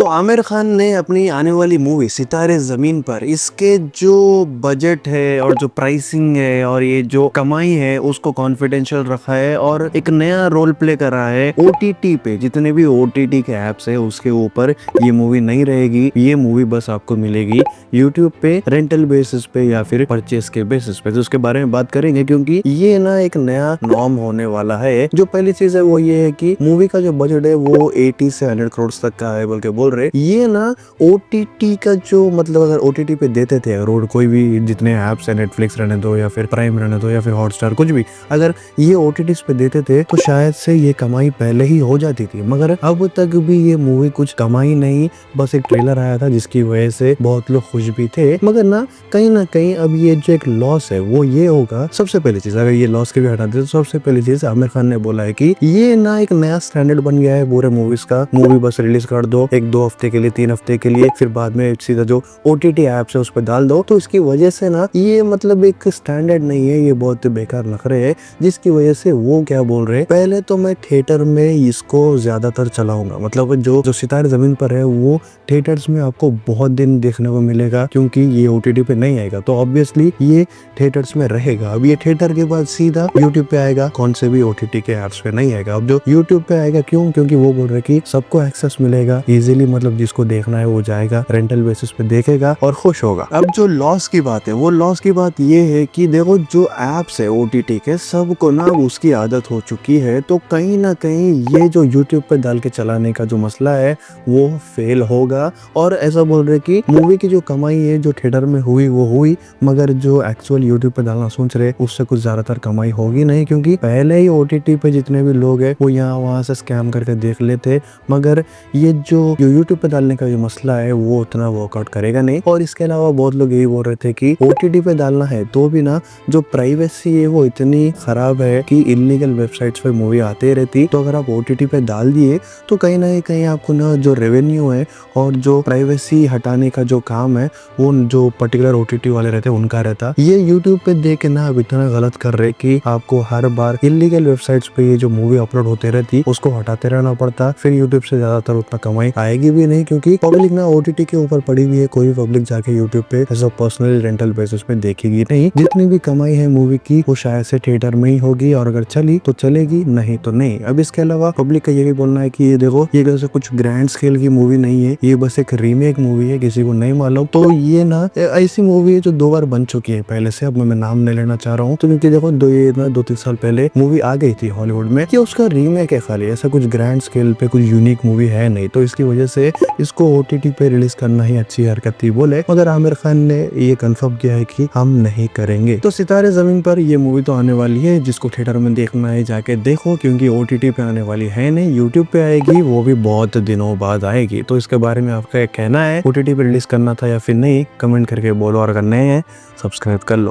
आमिर खान ने अपनी आने वाली मूवी सितारे ज़मीन पर इसके जो बजट है और जो प्राइसिंग है और ये जो कमाई है उसको कॉन्फिडेंशियल रखा है और एक नया रोल प्ले कर रहा है ओटीटी पे। जितने भी ओटीटी के ऐप्स है उसके ऊपर ये मूवी नहीं रहेगी। ये मूवी बस आपको मिलेगी यूट्यूब पे रेंटल बेसिस पे या फिर परचेस के बेसिस पे। तो उसके बारे में बात करेंगे क्योंकि ये ना एक नया नॉर्म होने वाला है। जो पहली चीज है वो ये है कि मूवी का जो बजट है वो 80 से 100 करोड़ तक का है बोल के बोल रहे। ये ना ओटीटी का जो मतलब अगर ओटीटी पे देते थे अगर कोई भी जितने ऐप्स है नेटफ्लिक्स रहने दो या फिर प्राइम रहने दो या फिर हॉटस्टार कुछ भी, अगर ये ओटीटीज पे देते थे तो शायद से ये कमाई पहले ही हो जाती थी। मगर अब तक भी ये मूवी कुछ कमाई नहीं, बस एक ट्रेलर आया था जिसकी वजह से बहुत लोग खुश भी थे। मगर ना कहीं अब ये जो एक लॉस है वो ये होगा। सबसे पहली चीज अगर ये लॉस के भी हटा दे तो सबसे पहली चीज आमिर खान ने बोला है कि ये ना एक नया स्टैंडर्ड बन गया है पूरे मूवीज का। मूवी बस रिलीज कर दो एक 2 हफ्ते के लिए 3 हफ्ते के लिए, फिर बाद में सीधा जो ओटीटी ऐप्स है उस पर डाल दो। तो इसकी वजह से ना ये मतलब एक स्टैंडर्ड नहीं है, ये बहुत बेकार नखरे है। जिसकी वजह से वो क्या बोल रहे, पहले तो मैं थिएटर में इसको ज्यादातर चलाऊंगा। मतलब जो सितारे जमीन पर है वो थिएटर्स में आपको बहुत दिन देखने को मिलेगा क्योंकि ये ओटीटी पे नहीं आएगा। तो ऑब्वियसली ये थिएटर्स में रहेगा। अब ये थिएटर के बाद सीधा यूट्यूब पे आएगा, कौन से भी ओटीटी के ऐप्स पे नहीं आएगा। अब जो यूट्यूब पे आएगा क्यों, क्योंकि वो बोल रहे कि सबको एक्सेस मिलेगा इजीली, मतलब जिसको देखना है वो जाएगा रेंटल बेसिस पे देखेगा और खुश होगा। अब जो लॉस की बात है वो लॉस की बात ये है कि देखो जो ऐप्स है ओटीटी के सबको ना उसकी आदत हो चुकी है। तो कहीं ना कहीं ये जो यूट्यूब पे डाल के चलाने का जो मसला है वो फेल होगा। और ऐसा बोल रहे कि मूवी की जो कमाई है जो थिएटर में हुई वो हुई, मगर जो एक्चुअल यूट्यूब पे डालना सोच रहे उससे कुछ ज्यादातर कमाई होगी नहीं, क्योंकि पहले ही ओटीटी पे जितने भी लोग हैं वो यहाँ वहाँ से स्कैम करके देख लेते। मगर ये जो यूट्यूब पे डालने का जो मसला है वो उतना वर्कआउट करेगा नहीं। और इसके अलावा बहुत लोग यही बोल रहे थे कि ओटीटी पे डालना है तो भी ना जो प्राइवेसी है वो इतनी खराब है कि इलीगल वेबसाइट्स पे मूवी आते रहती। तो अगर आप ओटीटी पे डाल दिए तो कहीं ना कहीं आपको ना जो रेवेन्यू है और जो प्राइवेसी हटाने का जो काम है वो जो पर्टिकुलर ओटीटी वाले रहते उनका रहता। ये यूट्यूब पे देख के ना अब इतना गलत कर रहे कि आपको हर बार इलीगल वेबसाइट्स पे ये जो मूवी अपलोड होते रहती उसको हटाते रहना पड़ता। फिर यूट्यूब से ज्यादातर उतना कमाई आएगी भी नहीं क्योंकि पब्लिक ना ओटीटी के ऊपर पड़ी हुई है। कोई पब्लिक जाके यूट्यूब पे ऐसा पर्सनली रेंटल बेसिस पे देखेगी नहीं। जितनी भी कमाई है मूवी की वो शायद से थिएटर में ही होगी और अगर चली तो चलेगी, नहीं तो नहीं। अब इसके अलावा पब्लिक का ये भी बोलना है कि ये देखो ये कैसे कुछ ग्रैंड स्केल की मूवी नहीं है, ये बस एक रीमेक मूवी है, किसी को नहीं मालूम। तो ये ना ऐसी मूवी है जो 2 बार बन चुकी है पहले से। अब मैं नाम नहीं लेना चाह रहा हूँ तो क्योंकि देखो 2-3 साल पहले मूवी आ गई थी हॉलीवुड में कि उसका रीमेक है खाली, ऐसा कुछ ग्रैंड स्केल पे कुछ यूनिक मूवी है नहीं। तो इसकी वजह से इसको ओटीटी पे रिलीज करना ही अच्छी हरकत थी बोले, मगर आमिर खान ने ये कंफर्म किया है कि हम नहीं करेंगे। तो सितारे जमीन पर ये मूवी तो आने वाली है, जिसको थिएटर में देखना है जाके देखो क्योंकि ओटीटी पे आने वाली है नहीं, यूट्यूब पे आएगी, वो भी बहुत दिनों बाद आएगी। तो इसके बारे में आपका क्या कहना है, ओटीटी पे रिलीज करना था या फिर नहीं, कमेंट करके बोलो। और अगर नए हैं सब्सक्राइब कर लो।